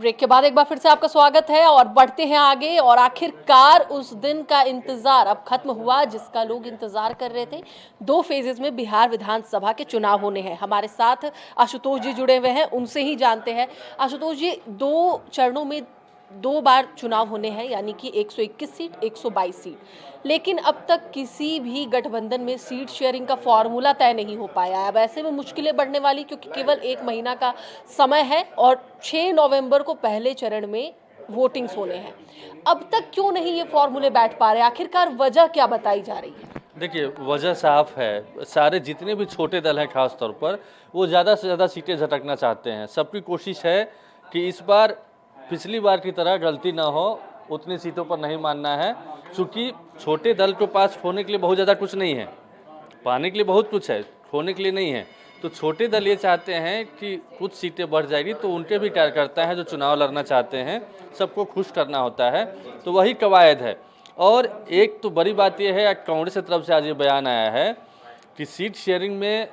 Break के बाद एक बार फिर से आपका स्वागत है और बढ़ते हैं आगे। और आखिरकार उस दिन का इंतजार अब खत्म हुआ जिसका लोग इंतजार कर रहे थे। 2 फेजेस में बिहार विधानसभा के चुनाव होने हैं। हमारे साथ आशुतोष जी जुड़े हुए हैं, उनसे ही जानते हैं। आशुतोष जी, 2 चरणों में 2 बार चुनाव होने हैं, यानी कि 121 सीट, 122 सीट, लेकिन अब तक किसी भी गठबंधन में सीट शेयरिंग का फॉर्मूला तय नहीं हो पाया है। अब ऐसे में मुश्किलें बढ़ने वाली, क्योंकि केवल 1 महीना का समय है और 6 नवंबर को पहले चरण में वोटिंग्स होने हैं। अब तक क्यों नहीं ये फॉर्मूले बैठ पा रहे? आखिरकार वजह क्या बताई जा रही है? देखिए, वजह साफ है। सारे जितने भी छोटे दल हैं खास तौर पर, वो ज़्यादा से ज़्यादा सीटें झटकना चाहते हैं। सबकी कोशिश है कि इस बार पिछली बार की तरह गलती ना हो, उतनी सीटों पर नहीं मानना है। चूँकि छोटे दल के पास खोने के लिए बहुत ज़्यादा कुछ नहीं है, पाने के लिए बहुत कुछ है, खोने के लिए नहीं है। तो छोटे दल ये चाहते हैं कि कुछ सीटें बढ़ जाएगी तो उनके भी कार्यकर्ता हैं जो चुनाव लड़ना चाहते हैं, सबको खुश करना होता है, तो वही कवायद है। और एक तो बड़ी बात यह है, कांग्रेस की तरफ से आज ये बयान आया है कि सीट शेयरिंग में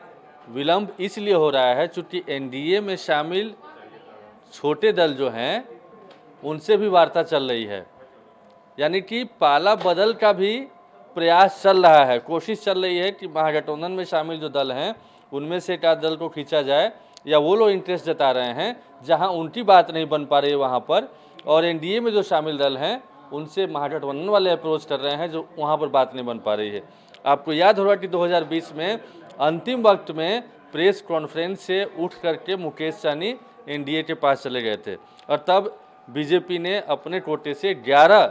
विलंब इसलिए हो रहा है चूँकि एनडीए में शामिल छोटे दल जो हैं उनसे भी वार्ता चल रही है, यानी कि पाला बदल का भी प्रयास चल रहा है। कोशिश चल रही है कि महागठबंधन में शामिल जो दल हैं उनमें से एक आध दल को खींचा जाए, या वो लोग इंटरेस्ट जता रहे हैं जहां उनकी बात नहीं बन पा रही है वहां पर, और एनडीए में जो शामिल दल हैं उनसे महागठबंधन वाले अप्रोच कर रहे हैं जो वहां पर बात नहीं बन पा रही है। आपको याद होगा कि 2020 में अंतिम वक्त में प्रेस कॉन्फ्रेंस से उठ करके मुकेश सहनी एनडीए के पास चले गए थे, और तब बीजेपी ने अपने कोटे से 11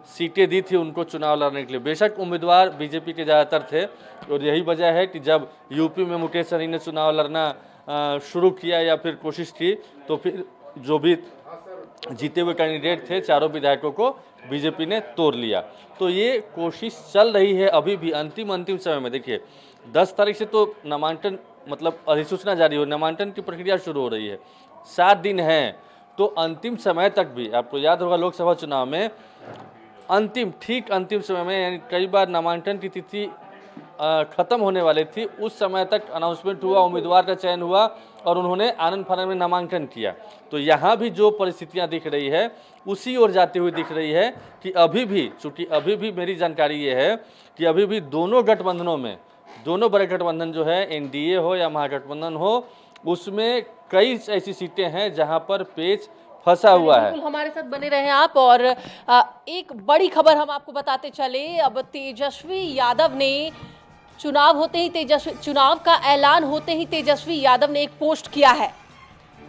सीटें दी थी उनको चुनाव लड़ने के लिए। बेशक उम्मीदवार बीजेपी के ज़्यादातर थे, और यही वजह है कि जब यूपी में मुकेश सहनी ने चुनाव लड़ना शुरू किया या फिर कोशिश की, तो फिर जो भी जीते हुए कैंडिडेट थे चारों विधायकों को बीजेपी ने तोड़ लिया। तो ये कोशिश चल रही है अभी भी अंतिम समय में। देखिए, 10 तारीख से तो नामांकन मतलब अधिसूचना जारी हो, नामांकन की प्रक्रिया शुरू हो रही है, 7 दिन हैं, तो अंतिम समय तक भी आपको याद होगा लोकसभा चुनाव में ठीक अंतिम समय में, यानी कई बार नामांकन की तिथि खत्म होने वाली थी, उस समय तक अनाउंसमेंट हुआ, उम्मीदवार का चयन हुआ और उन्होंने आनंद फानंद में नामांकन किया। तो यहाँ भी जो परिस्थितियाँ दिख रही है उसी ओर जाती हुई दिख रही है कि अभी भी, चूँकि अभी भी मेरी जानकारी ये है कि अभी भी दोनों गठबंधनों में, दोनों बड़े गठबंधन जो है एनडीए हो या महागठबंधन हो, उसमें कई ऐसी सीटें हैं जहाँ पर पेच फंसा हुआ है। बिल्कुल हमारे साथ बने रहे आप। और एक बड़ी खबर हम आपको बताते चले। अब तेजस्वी यादव ने चुनाव का ऐलान होते ही तेजस्वी यादव ने एक पोस्ट किया है।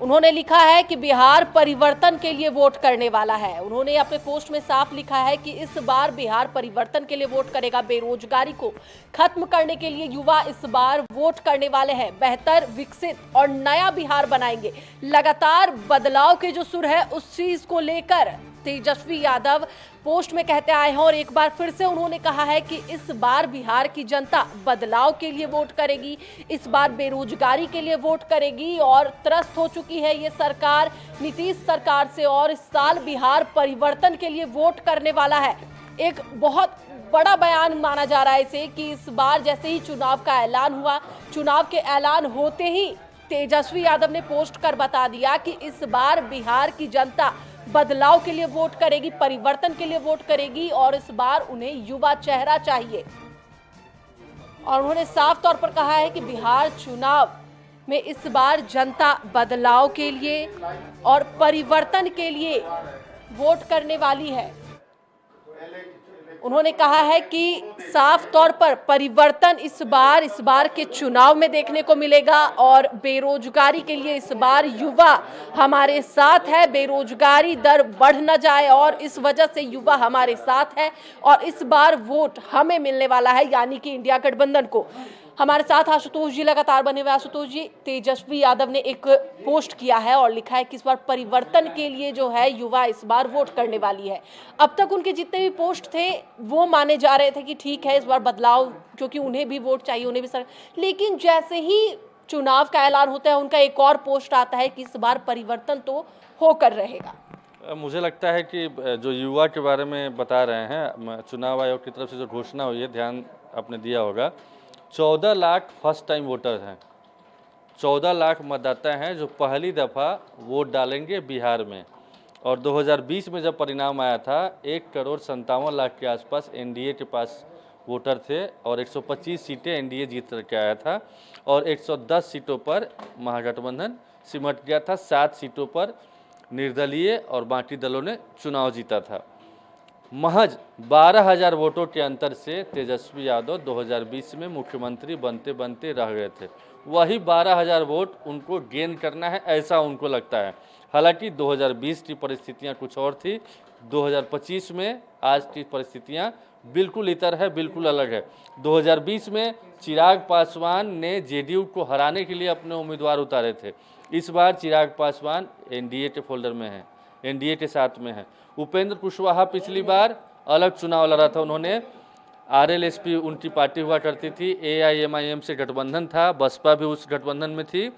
उन्होंने लिखा है कि बिहार परिवर्तन के लिए वोट करने वाला है। उन्होंने अपने पोस्ट में साफ लिखा है कि इस बार बिहार परिवर्तन के लिए वोट करेगा। बेरोजगारी को खत्म करने के लिए युवा इस बार वोट करने वाले हैं। बेहतर, विकसित और नया बिहार बनाएंगे। लगातार बदलाव के जो सुर है उस चीज को लेकर तेजस्वी यादव पोस्ट में कहते आए हैं। और एक बार फिर से उन्होंने कहा है कि इस बार बिहार की जनता बदलाव के लिए वोट करेगी, इस बार बेरोजगारी के लिए वोट करेगी। और त्रस्त हो चुकी है ये सरकार नीतीश सरकार से, और इस साल बिहार परिवर्तन के लिए वोट करने वाला है। एक बहुत बड़ा बयान माना जा रहा है इसे कि इस बार जैसे ही चुनाव का ऐलान हुआ, चुनाव के ऐलान होते ही तेजस्वी यादव ने पोस्ट कर बता दिया कि इस बार बिहार की जनता बदलाव के लिए वोट करेगी, परिवर्तन के लिए वोट करेगी, और इस बार उन्हें युवा चेहरा चाहिए। और उन्होंने साफ तौर पर कहा है कि बिहार चुनाव में इस बार जनता बदलाव के लिए और परिवर्तन के लिए वोट करने वाली है। उन्होंने कहा है कि साफ तौर पर परिवर्तन इस बार के चुनाव में देखने को मिलेगा, और बेरोजगारी के लिए इस बार युवा हमारे साथ है। बेरोजगारी दर बढ़ न जाए, और इस वजह से युवा हमारे साथ है, और इस बार वोट हमें मिलने वाला है, यानी कि इंडिया गठबंधन को। हमारे साथ आशुतोष जी लगातार बने हुए। आशुतोष जी, तेजस्वी यादव ने एक पोस्ट किया है और लिखा है कि इस बार परिवर्तन के लिए जो है युवा इस बार वोट करने वाली है। अब तक उनके जितने भी पोस्ट थे वो माने जा रहे थे कि ठीक है इस बार बदलाव, क्योंकि उन्हें भी वोट चाहिए, उन्हें भी लेकिन जैसे ही चुनाव का ऐलान होता है उनका एक और पोस्ट आता है कि इस बार परिवर्तन तो होकर रहेगा। मुझे लगता है कि जो युवा के बारे में बता रहे हैं, चुनाव आयोग की तरफ से जो घोषणा हुई है, ध्यान आपने दिया होगा, 14 लाख फर्स्ट टाइम वोटर्स हैं, 14 लाख मतदाता हैं जो पहली दफ़ा वोट डालेंगे बिहार में। और 2020 में जब परिणाम आया था 1,57,00,000 के आसपास एनडीए के पास वोटर थे और 125 सीटें एनडीए जीत के आया था और 110 सीटों पर महागठबंधन सिमट गया था। 7 सीटों पर निर्दलीय और बाकी दलों ने चुनाव जीता था। महज 12,000 वोटों के अंतर से तेजस्वी यादव 2020 में मुख्यमंत्री बनते बनते रह गए थे। वही 12,000 वोट उनको गेन करना है, ऐसा उनको लगता है। हालांकि 2020 की परिस्थितियां कुछ और थी, 2025 में आज की परिस्थितियां बिल्कुल इतर है, बिल्कुल अलग है। 2020 में चिराग पासवान ने जेडीयू को हराने के लिए अपने उम्मीदवार उतारे थे। इस बार चिराग पासवान एनडीए के फोल्डर में है, एनडीए के साथ में है। उपेंद्र कुशवाहा पिछली बार अलग चुनाव लड़ा था, उन्होंने आरएलएसपी उनकी पार्टी हुआ करती थी, एआईएमआईएम से गठबंधन था, बसपा भी उस गठबंधन में थी,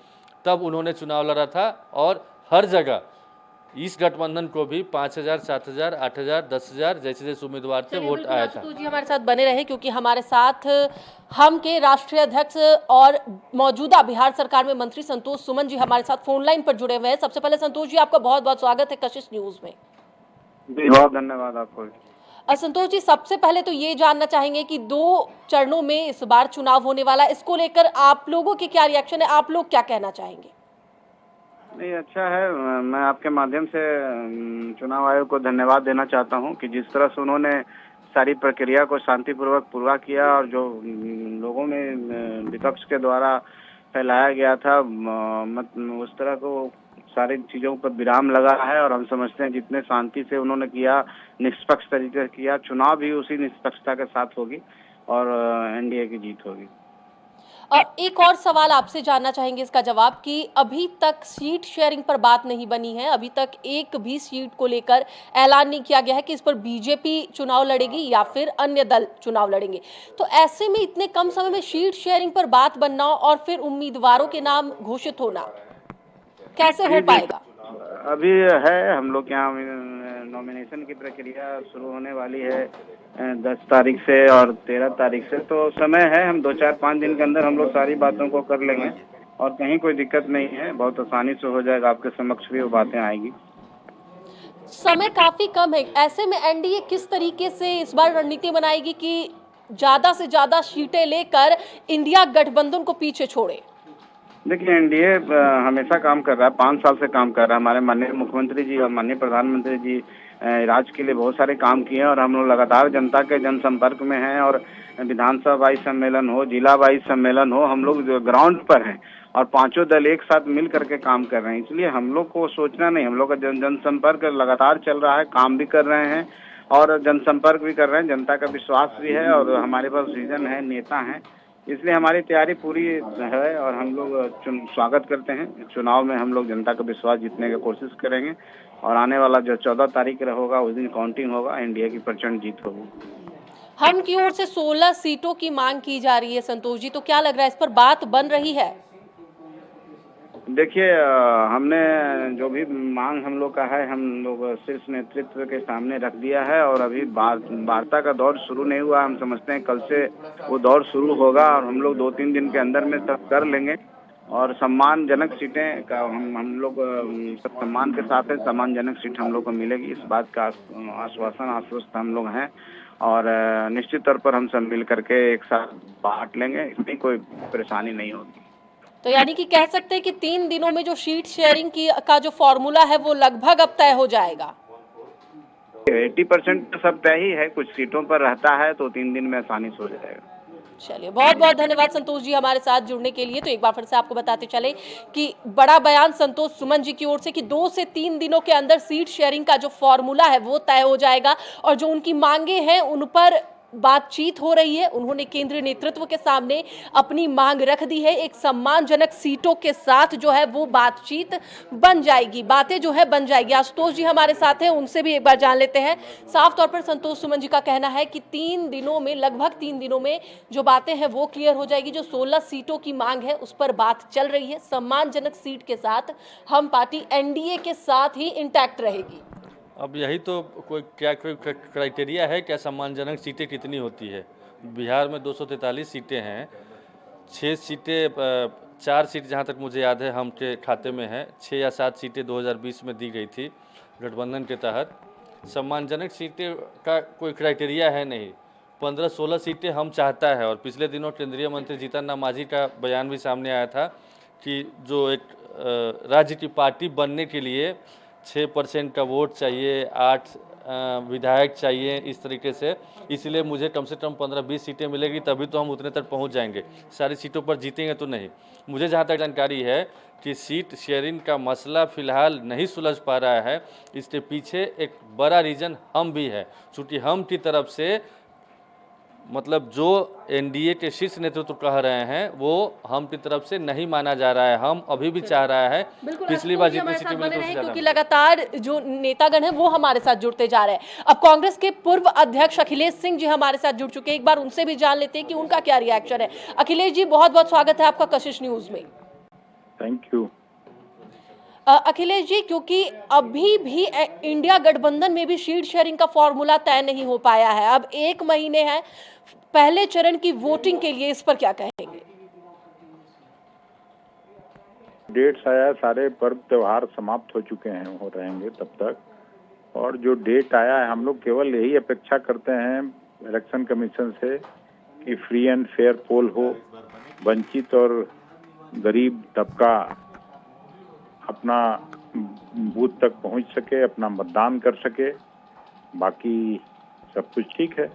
तब उन्होंने चुनाव लड़ा था और हर जगह इस गठबंधन को भी 5,000, 7,000, 8,000, 10,000 जैसे जैसे उम्मीदवार थे वोट आया था। तो जी हमारे साथ बने रहे, क्योंकि हमारे साथ हम के राष्ट्रीय अध्यक्ष और मौजूदा बिहार सरकार में मंत्री संतोष सुमन जी हमारे साथ फोन लाइन पर जुड़े हुए हैं। सबसे पहले संतोष जी, आपका बहुत बहुत स्वागत है कशिश न्यूज में। जी बहुत धन्यवाद आपको। संतोष जी, सबसे पहले तो ये जानना चाहेंगे कि 2 चरणों में इस बार चुनाव होने वाला है, इसको लेकर आप लोगों के क्या रिएक्शन है, आप लोग क्या कहना चाहेंगे? नहीं, अच्छा है। मैं आपके माध्यम से चुनाव आयोग को धन्यवाद देना चाहता हूं कि जिस तरह से उन्होंने सारी प्रक्रिया को शांतिपूर्वक पूरा किया और जो लोगों में विपक्ष के द्वारा फैलाया गया था उस तरह को सारी चीजों पर विराम लगा है। और हम समझते हैं जितने शांति से उन्होंने किया, निष्पक्ष तरीके से किया, चुनाव भी उसी निष्पक्षता के साथ होगी और एनडीए की जीत होगी। एक और सवाल आपसे जानना चाहेंगे इसका जवाब, कि अभी तक सीट शेयरिंग पर बात नहीं बनी है, अभी तक एक भी सीट को लेकर ऐलान नहीं किया गया है कि इस पर बीजेपी चुनाव लड़ेगी या फिर अन्य दल चुनाव लड़ेंगे। तो ऐसे में इतने कम समय में सीट शेयरिंग पर बात बनना और फिर उम्मीदवारों के नाम घोषित होना कैसे हो पाएगा? अभी है, हम लोग यहाँ नॉमिनेशन की प्रक्रिया शुरू होने वाली है 10 तारीख से और 13 तारीख से, तो समय है। हम 2-4-5 दिन के अंदर हम लोग सारी बातों को कर लेंगे और कहीं कोई दिक्कत नहीं है, बहुत आसानी से हो जाएगा। आपके समक्ष भी वो बातें आएगी। समय काफी कम है, ऐसे में एनडीए किस तरीके से इस बार रणनीति बनाएगी कि ज्यादा से ज्यादा सीटें लेकर इंडिया गठबंधन को पीछे छोड़े? देखिए, एनडीए हमेशा काम कर रहा है, 5 साल से काम कर रहा है। हमारे माननीय मुख्यमंत्री जी और माननीय प्रधानमंत्री जी राज्य के लिए बहुत सारे काम किए हैं और हम लोग लगातार जनता के जनसंपर्क में हैं। और विधानसभा वाइज सम्मेलन हो, जिला वाइज सम्मेलन हो, हम लोग ग्राउंड पर हैं और पांचों दल एक साथ मिल करके काम कर रहे हैं। इसलिए हम लोग को सोचना नहीं, हम लोग का जनसंपर्क लगातार चल रहा है, काम भी कर रहे हैं और जनसंपर्क भी कर रहे हैं। जनता का विश्वास भी है और हमारे पास विजन है, नेता हैं, इसलिए हमारी तैयारी पूरी है और हम लोग स्वागत करते हैं। चुनाव में हम लोग जनता का विश्वास जीतने की कोशिश करेंगे और आने वाला जो 14 तारीख होगा उस दिन काउंटिंग होगा, एनडीए की प्रचंड जीत होगी। हम की ओर से 16 सीटों की मांग की जा रही है संतोष जी, तो क्या लग रहा है इस पर बात बन रही है? देखिए, हमने जो भी मांग हम लोग का है, हम लोग शीर्ष नेतृत्व के सामने रख दिया है और अभी वार्ता का दौर शुरू नहीं हुआ। हम समझते हैं कल से वो दौर शुरू होगा और हम लोग 2-3 दिन के अंदर में सब कर लेंगे और सम्मानजनक सीटें का हम लोग सब सम्मान के साथ है, सम्मानजनक सीट हम लोग को मिलेगी, इस बात का आश्वस्त हम लोग हैं और निश्चित तौर पर हम सब मिल करके एक साथ बांट लेंगे, इसमें कोई परेशानी नहीं होगी। तो यानी कि कह सकते हैं कि 3 दिनों में जो सीट शेयरिंग का जो फॉर्मूला है वो लगभग अब तय हो जाएगा। 80% तो सब तय ही है, कुछ सीटों पर रहता है तो 3 दिन में आसानी से हो जाएगा। चलिए, बहुत बहुत धन्यवाद संतोष जी हमारे साथ जुड़ने के लिए। तो एक बार फिर से आपको बताते चले कि बड़ा बयान संतोष सुमन जी की ओर से कि 2 से 3 दिनों के अंदर सीट शेयरिंग का जो फॉर्मूला है वो तय हो जाएगा और जो उनकी मांगे हैं उन पर बातचीत हो रही है। उन्होंने केंद्रीय नेतृत्व के सामने अपनी मांग रख दी है, एक सम्मानजनक सीटों के साथ जो है वो बातचीत बन जाएगी, बातें जो है बन जाएगी। आशुतोष जी हमारे साथ हैं, उनसे भी एक बार जान लेते हैं। साफ तौर पर संतोष सुमन जी का कहना है कि 3 दिनों में, लगभग 3 दिनों में जो बातें हैं वो क्लियर हो जाएगी। जो 16 सीटों की मांग है उस पर बात चल रही है, सम्मानजनक सीट के साथ हम पार्टी एनडीए के साथ ही इंटैक्ट रहेगी। अब यही तो कोई क्राइटेरिया है क्या, सम्मानजनक सीटें कितनी होती है? बिहार में 243 सीटें हैं, 6 सीटें 4 सीट जहां तक मुझे याद है हम के खाते में है, 6 या 7 सीटें 2020 में दी गई थी गठबंधन के तहत सम्मानजनक सीटें का कोई क्राइटेरिया है नहीं। 15-16 सीटें हम चाहता है, और पिछले दिनों केंद्रीय मंत्री जीतन राम मांझी का बयान भी सामने आया था कि जो एक राज्य की पार्टी बनने के लिए 6% का वोट चाहिए, 8 विधायक चाहिए, इस तरीके से। इसलिए मुझे कम से कम 15-20 सीटें मिलेगी, तभी तो हम उतने तक पहुंच जाएंगे। सारी सीटों पर जीतेंगे तो नहीं। मुझे जहां तक जानकारी है कि सीट शेयरिंग का मसला फिलहाल नहीं सुलझ पा रहा है। इसके पीछे एक बड़ा रीज़न हम भी है, चूँकि हम की तरफ से मतलब जो एनडीए के शीर्ष नेतृत्व कह रहे हैं वो हम की तरफ से नहीं माना जा रहा है। हम अभी भी चाह रहा है पिछली बार जितनी सीटें मिली थी, क्योंकि लगातार जो नेतागण हैं वो हमारे साथ जुड़ते जा रहे हैं। अब कांग्रेस के पूर्व अध्यक्ष अखिलेश सिंह जी हमारे साथ जुड़ चुके हैं, एक बार उनसे भी जान लेते हैं कि उनका क्या रिएक्शन है। अखिलेश जी, बहुत बहुत स्वागत है आपका कशिश न्यूज में। Thank you. अखिलेश जी, क्योंकि अभी भी इंडिया गठबंधन में भी सीट शेयरिंग का फॉर्मूला तय नहीं हो पाया है, अब 1 महीने हैं पहले चरण की वोटिंग के लिए, इस पर क्या कहेंगे? डेट्स आया, सारे पर्व त्योहार समाप्त हो चुके हैं, हो रहेंगे तब तक। और जो डेट आया है, हम लोग केवल यही अपेक्षा करते हैं इलेक्शन कमीशन से कि फ्री एंड फेयर पोल हो, वंचित और गरीब तबका अपना बूथ तक पहुंच सके, अपना मतदान कर सके। बाकी सब कुछ ठीक है,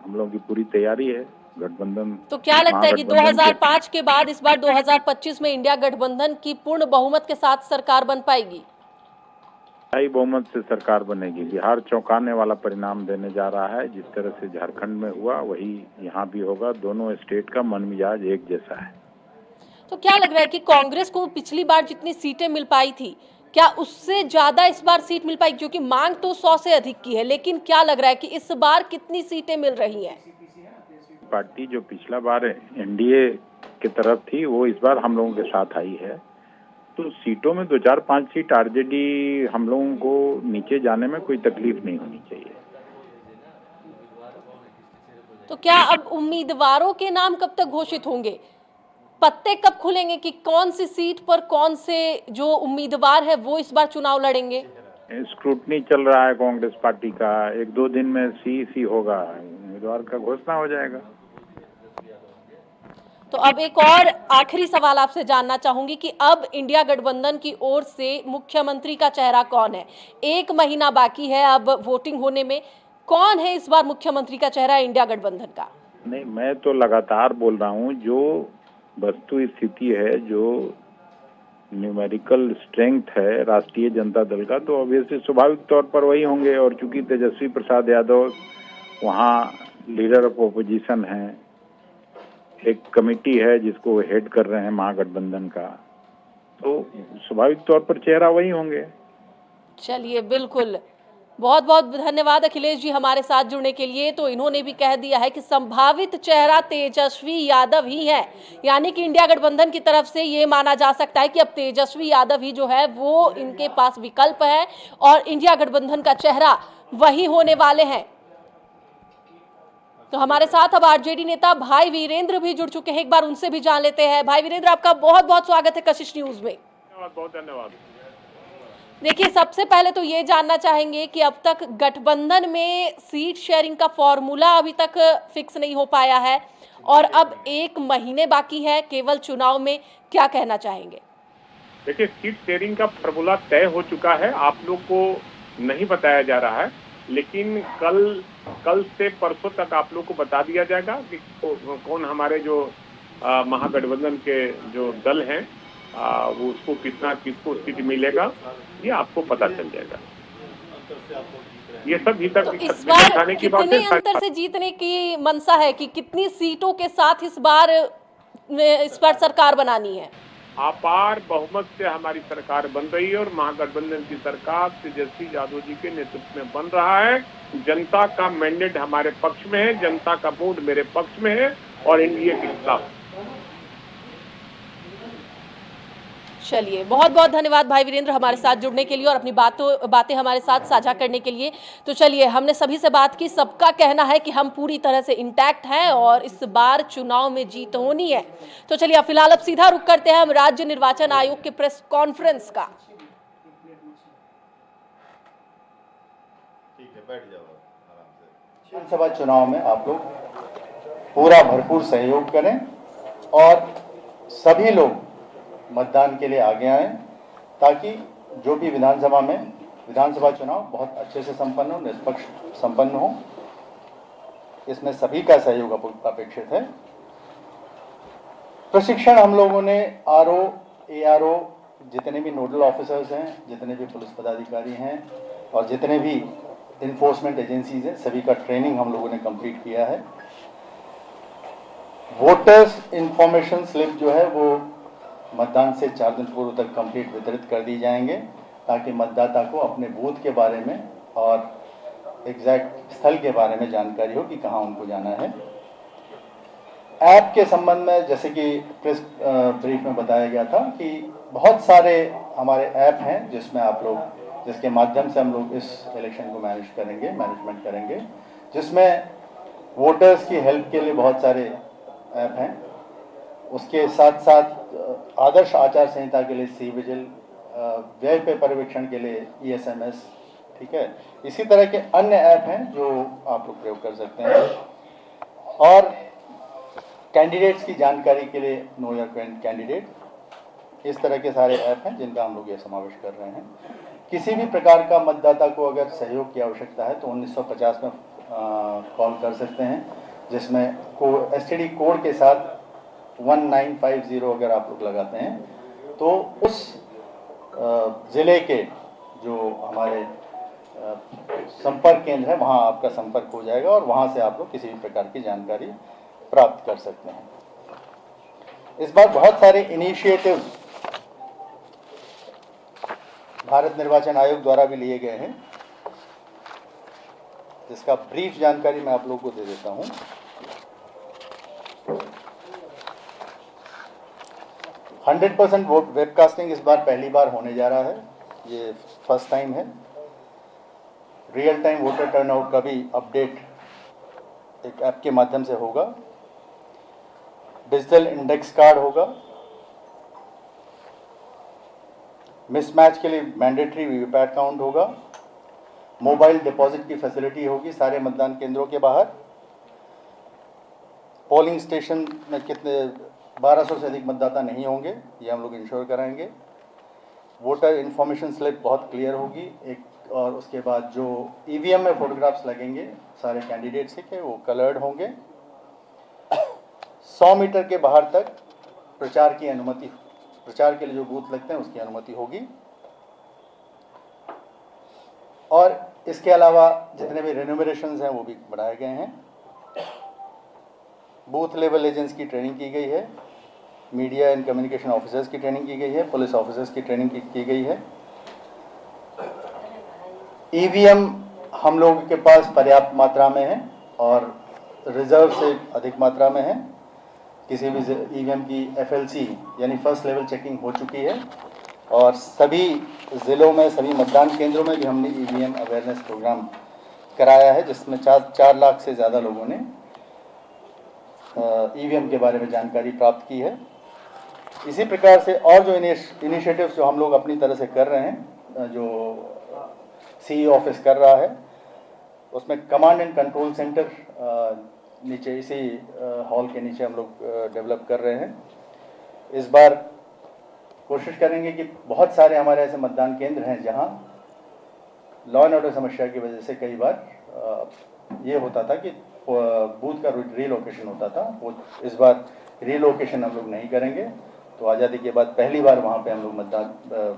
हम लोगों की पूरी तैयारी है। गठबंधन तो क्या लगता है कि 2005 के बाद इस बार 2025 में इंडिया गठबंधन की पूर्ण बहुमत के साथ सरकार बन पाएगी? स्थायी बहुमत से सरकार बनेगी। बिहार चौंकाने वाला परिणाम देने जा रहा है। जिस तरह से झारखंड में हुआ वही यहाँ भी होगा। दोनों स्टेट का मन मिजाज एक जैसा है। तो क्या लग रहा है कि कांग्रेस को पिछली बार जितनी सीटें मिल पाई थी, क्या उससे ज्यादा इस बार सीट मिल पाएगी? क्योंकि मांग तो 100 से अधिक की है, लेकिन क्या लग रहा है कि इस बार कितनी सीटें मिल रही हैं? पार्टी जो पिछला बार एनडीए की तरफ थी वो इस बार हम लोगों के साथ आई है। तो सीटों में 2-4-5 सीट आरजेडी हम लोगों को नीचे जाने में कोई तकलीफ नहीं होनी चाहिए। तो क्या अब उम्मीदवारों के नाम कब तक घोषित होंगे? पत्ते कब खुलेंगे कि कौन सी सीट पर कौन से जो उम्मीदवार है वो इस बार चुनाव लड़ेंगे? स्क्रूटनी चल रहा है कांग्रेस पार्टी का। 1-2 दिन में सी होगा, उम्मीदवार का घोषणा हो जाएगा। तो अब एक और आखिरी सवाल आपसे जानना चाहूंगी कि अब इंडिया गठबंधन की ओर से मुख्यमंत्री का चेहरा कौन है? 1 महीना बाकी है अब वोटिंग होने में, कौन है इस बार मुख्यमंत्री का चेहरा इंडिया गठबंधन का? नहीं, मैं तो लगातार बोल रहा हूँ जो वस्तु स्थिति है, जो न्यूमेरिकल स्ट्रेंथ है राष्ट्रीय जनता दल का, तो ऑब्वियसली स्वाभाविक तौर पर वही होंगे। और चूंकि तेजस्वी प्रसाद यादव वहाँ लीडर ऑफ ओपोजिशन है, एक कमेटी है जिसको हेड कर रहे हैं महागठबंधन का, तो स्वाभाविक तौर पर चेहरा वही होंगे। चलिए, बिल्कुल, बहुत बहुत धन्यवाद अखिलेश जी हमारे साथ जुड़ने के लिए। तो इन्होंने भी कह दिया है कि संभावित चेहरा तेजस्वी यादव ही है, यानी कि इंडिया गठबंधन की तरफ से ये माना जा सकता है कि अब तेजस्वी यादव ही जो है वो इनके पास विकल्प है और इंडिया गठबंधन का चेहरा वही होने वाले हैं। तो हमारे साथ अब आरजेडी नेता भाई वीरेंद्र भी जुड़ चुके हैं, एक बार उनसे भी जान लेते हैं। भाई वीरेंद्र, आपका बहुत बहुत स्वागत है कशिश न्यूज में। बहुत धन्यवाद। देखिए, सबसे पहले तो ये जानना चाहेंगे कि अब तक गठबंधन में सीट शेयरिंग का फॉर्मूला अभी तक फिक्स नहीं हो पाया है और अब 1 महीने बाकी है केवल चुनाव में, क्या कहना चाहेंगे? देखिए, सीट शेयरिंग का फॉर्मूला तय हो चुका है, आप लोग को नहीं बताया जा रहा है, लेकिन कल से परसों तक आप लोग को बता दिया जाएगा कि कौन हमारे जो महागठबंधन के जो दल हैं वो उसको किसको सीट मिलेगा, ये आपको पता चल जाएगा। ये सब भीतर तो इस बार कितने अंतर से जीतने की मंशा है कि कितनी सीटों के साथ इस बार सरकार बनानी है? अपार बहुमत से हमारी सरकार बन रही है और महागठबंधन की सरकार तेजस्वी यादव जी के नेतृत्व में बन रहा है। जनता का मैंडेट हमारे पक्ष में है, जनता का वोट मेरे पक्ष में है और एनडीए के खिलाफ। चलिए, बहुत बहुत धन्यवाद भाई वीरेंद्र हमारे साथ जुड़ने के लिए और अपनी बातें हमारे साथ साझा करने के लिए। तो चलिए, हमने सभी से बात की, सबका कहना है कि हम पूरी तरह से इंटैक्ट हैं और इस बार चुनाव में जीत होनी है। तो चलिए, अब फिलहाल अब सीधा रुख करते हैं हम राज्य निर्वाचन आयोग के प्रेस कॉन्फ्रेंस का। विधानसभा चुनाव में आप लोग पूरा भरपूर सहयोग करें और सभी लोग मतदान के लिए आगे आएं ताकि जो भी विधानसभा चुनाव बहुत अच्छे से संपन्न हो, निष्पक्ष संपन्न हो। इसमें सभी का सहयोग अपेक्षित है। प्रशिक्षण हम लोगों ने आरओ, एआरओ, जितने भी नोडल ऑफिसर्स हैं, जितने भी पुलिस पदाधिकारी हैं और जितने भी इन्फोर्समेंट एजेंसीज हैं, सभी का ट्रेनिंग हम लोगों ने कंप्लीट किया है। वोटर्स इंफॉर्मेशन स्लिप जो है वो मतदान से 4 दिन पूर्व तक कंप्लीट वितरित कर दी जाएंगे ताकि मतदाता को अपने बूथ के बारे में और एग्जैक्ट स्थल के बारे में जानकारी हो कि कहाँ उनको जाना है। ऐप के संबंध में जैसे कि प्रेस ब्रीफ में बताया गया था कि बहुत सारे हमारे ऐप हैं जिसके माध्यम से हम लोग इस इलेक्शन को मैनेजमेंट करेंगे, जिसमें वोटर्स की हेल्प के लिए बहुत सारे ऐप हैं। उसके साथ साथ आदर्श आचार संहिता के लिए सी विजिल, व्यय पे पर्यवेक्षण के लिए ESMS, ठीक है। इसी तरह के अन्य ऐप हैं जो आप लोग प्रयोग कर सकते हैं। और कैंडिडेट्स की जानकारी के लिए नो योर कैंडिडेट, इस तरह के सारे ऐप हैं जिनका हम लोग ये समावेश कर रहे हैं। किसी भी प्रकार का मतदाता को अगर सहयोग की आवश्यकता है तो 1950 में कॉल कर सकते हैं, जिसमें STD कोड के साथ 1950 अगर आप लोग लगाते हैं तो उस ज़िले के जो हमारे संपर्क केंद्र है वहाँ आपका संपर्क हो जाएगा और वहाँ से आप लोग किसी भी प्रकार की जानकारी प्राप्त कर सकते हैं। इस बार बहुत सारे इनिशिएटिव भारत निर्वाचन आयोग द्वारा भी लिए गए हैं, जिसका ब्रीफ जानकारी मैं आप लोगों को दे देता हूं। %100% वोट वेबकास्टिंग इस बार पहली बार होने जा रहा है, ये फर्स्ट टाइम है। रियल टाइम वोटर टर्नआउट का भी अपडेट एक ऐप के माध्यम से होगा। डिजिटल इंडेक्स कार्ड होगा। मिसमैच के लिए मैंडेटरी वीवीपैट काउंट होगा। मोबाइल डिपॉजिट की फैसिलिटी होगी सारे मतदान केंद्रों के बाहर। पोलिंग स्टेशन में कितने 1200 से अधिक मतदाता नहीं होंगे, ये हम लोग इंश्योर कराएंगे। वोटर इन्फॉर्मेशन स्लिप बहुत क्लियर होगी एक, और उसके बाद जो EVM में फोटोग्राफ्स लगेंगे सारे कैंडिडेट्स के वो कलर्ड होंगे। 100 मीटर के बाहर तक प्रचार के लिए जो बूथ लगते हैं उसकी अनुमति होगी। और इसके अलावा जितने भी रेन्यूमरेशंस हैं वो भी बढ़ाए गए हैं। बूथ लेवल एजेंट्स की ट्रेनिंग की गई है। मीडिया एंड कम्युनिकेशन ऑफिसर्स की ट्रेनिंग की गई है। पुलिस ऑफिसर्स की ट्रेनिंग की गई है। EVM हम लोगों के पास पर्याप्त मात्रा में है और रिजर्व से अधिक मात्रा में है। किसी भी EVM की FLC यानी फर्स्ट लेवल चेकिंग हो चुकी है और सभी ज़िलों में, सभी मतदान केंद्रों में भी हमने EVM अवेयरनेस प्रोग्राम कराया है, जिसमें 4 लाख से ज़्यादा लोगों ने EVM के बारे में जानकारी प्राप्त की है। इसी प्रकार से और जो इनिशिएटिव्स जो हम लोग अपनी तरह से कर रहे हैं, जो CE ऑफिस कर रहा है, उसमें कमांड एंड कंट्रोल सेंटर नीचे इसी हॉल के नीचे हम लोग डेवलप कर रहे हैं। इस बार कोशिश करेंगे कि बहुत सारे हमारे ऐसे मतदान केंद्र हैं जहां लॉ एंड ऑर्डर समस्या की वजह से कई बार ये होता था कि बूथ का रीलोकेशन होता था। वो इस बार रीलोकेशन हम लोग नहीं करेंगे, तो आज़ादी के बाद पहली बार वहाँ पे हम लोग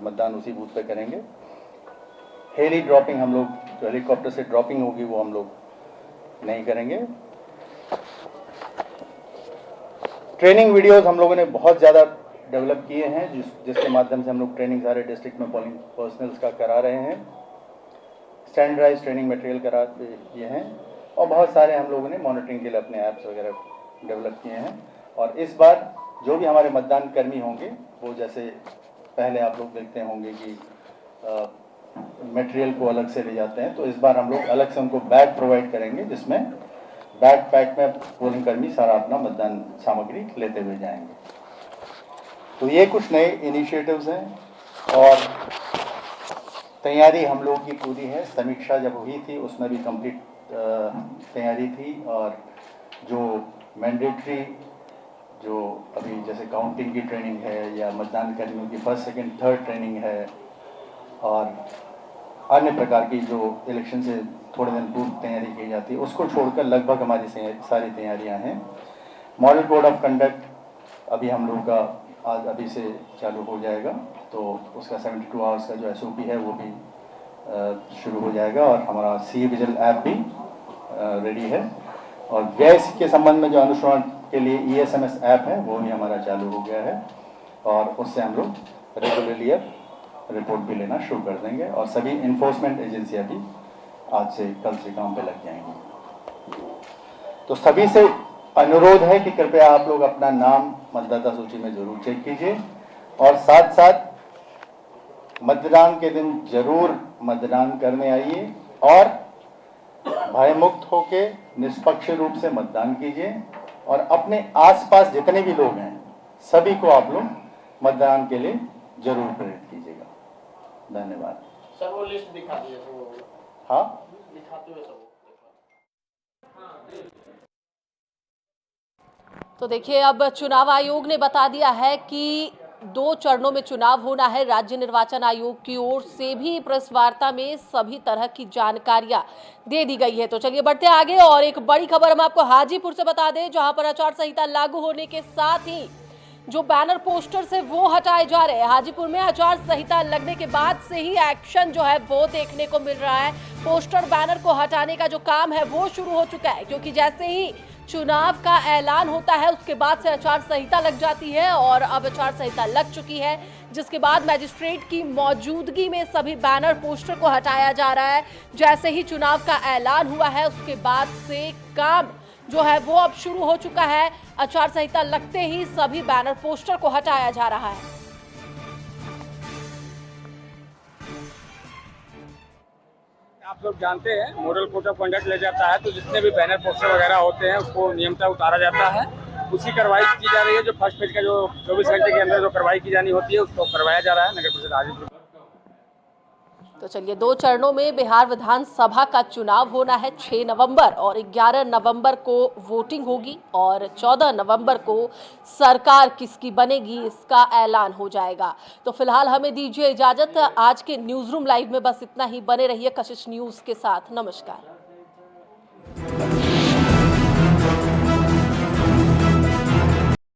मतदान उसी बूथ पे करेंगे। हेली ड्रॉपिंग हम लोग जो हेलीकॉप्टर से ड्रॉपिंग होगी वो हम लोग नहीं करेंगे। ट्रेनिंग वीडियोस हम लोगों ने बहुत ज़्यादा डेवलप किए हैं, जिसके माध्यम से हम लोग ट्रेनिंग सारे डिस्ट्रिक्ट में पोलिंग पर्सनल्स का करा रहे हैं। स्टैंडर्डाइज ट्रेनिंग मटेरियल करा दिए हैं और बहुत सारे हम लोगों ने मॉनिटरिंग के लिए अपने ऐप्स वगैरह डेवलप किए हैं। और इस बार जो भी हमारे मतदान कर्मी होंगे वो जैसे पहले आप लोग देखते होंगे कि मटेरियल को अलग से ले जाते हैं, तो इस बार हम लोग अलग से उनको बैग प्रोवाइड करेंगे, जिसमें बैग पैक में पोलिंग कर्मी सारा अपना मतदान सामग्री लेते हुए जाएंगे। तो ये कुछ नए इनिशिएटिव्स हैं और तैयारी हम लोगों की पूरी है। समीक्षा जब हुई थी उसमें भी कंप्लीट तैयारी थी, और जो मैंडेटरी जो अभी जैसे काउंटिंग की ट्रेनिंग है या मतदान कर्मियों की फर्स्ट सेकंड थर्ड ट्रेनिंग है, और अन्य प्रकार की जो इलेक्शन से थोड़े दिन पूर्व तैयारी की जाती है, उसको छोड़कर लगभग हमारी सारी तैयारियां हैं। मॉडल कोड ऑफ कंडक्ट अभी हम लोग का आज अभी से चालू हो जाएगा, तो उसका 72 आवर्स का जो SOP है वो भी शुरू हो जाएगा, और हमारा CE-Vigil ऐप भी रेडी है, और व्यय के संबंध में जो अनुश्रवण के लिए ESMS ऐप है वो भी हमारा चालू हो गया है, और उससे हम लोग रेगुलरली अब रिपोर्ट भी लेना शुरू कर देंगे, और सभी इन्फोर्समेंट एजेंसियां भी आज से कल से काम पे लग जाएंगी। तो सभी से अनुरोध है कि कृपया आप लोग अपना नाम मतदाता सूची में जरूर चेक कीजिए, और साथ साथ मतदान के दिन जरूर मतदान करने आइए, और भयमुक्त होके निष्पक्ष रूप से मतदान कीजिए, और अपने आसपास जितने भी लोग हैं सभी को आप लोग मतदान के लिए जरूर प्रेरित कीजिएगा। धन्यवाद। सर वो लिस्ट दिखा दिए हाँ, दिखाते हुए सब। तो देखिए, अब चुनाव आयोग ने बता दिया है कि 2 चरणों में चुनाव होना है। राज्य निर्वाचन आयोग की ओर से भी प्रेस वार्ता में सभी तरह की जानकारियां दे दी गई है। तो चलिए बढ़ते आगे, और एक बड़ी खबर हम आपको हाजीपुर से बता दें, जहां पर आचार संहिता लागू होने के साथ ही जो बैनर पोस्टर से वो हटाए जा रहे हैं। हाजीपुर में आचार संहिता लगने के बाद से ही एक्शन जो है वो देखने को मिल रहा है। पोस्टर बैनर को हटाने का जो काम है वो शुरू हो चुका है, क्योंकि जैसे ही चुनाव का ऐलान होता है उसके बाद से आचार संहिता लग जाती है, और अब आचार संहिता लग चुकी है, जिसके बाद मैजिस्ट्रेट की मौजूदगी में सभी बैनर पोस्टर को हटाया जा रहा है। जैसे ही चुनाव का ऐलान हुआ है उसके बाद से काम जो है वो अब शुरू हो चुका है। आचार संहिता लगते ही सभी बैनर पोस्टर को हटाया जा रहा है। आप लोग जानते हैं मॉडल कोड ऑफ कंडक्ट ले जाता है, तो जितने भी बैनर पोस्टर वगैरह होते हैं उसको नियमतः उतारा जाता है। उसकी कार्रवाई की जा रही है। जो फर्स्ट पेज का जो 24 घंटे के अंदर जो कार्रवाई की जानी होती है उसको करवाया जा रहा है नगर परिषद हाजीपुर। तो चलिए, 2 चरणों में बिहार विधानसभा का चुनाव होना है। 6 नवंबर और 11 नवंबर को वोटिंग होगी, और 14 नवंबर को सरकार किसकी बनेगी इसका ऐलान हो जाएगा। तो फिलहाल हमें दीजिए इजाजत। आज के न्यूज़ रूम लाइव में बस इतना ही। बने रहिए कशिश न्यूज़ के साथ। नमस्कार।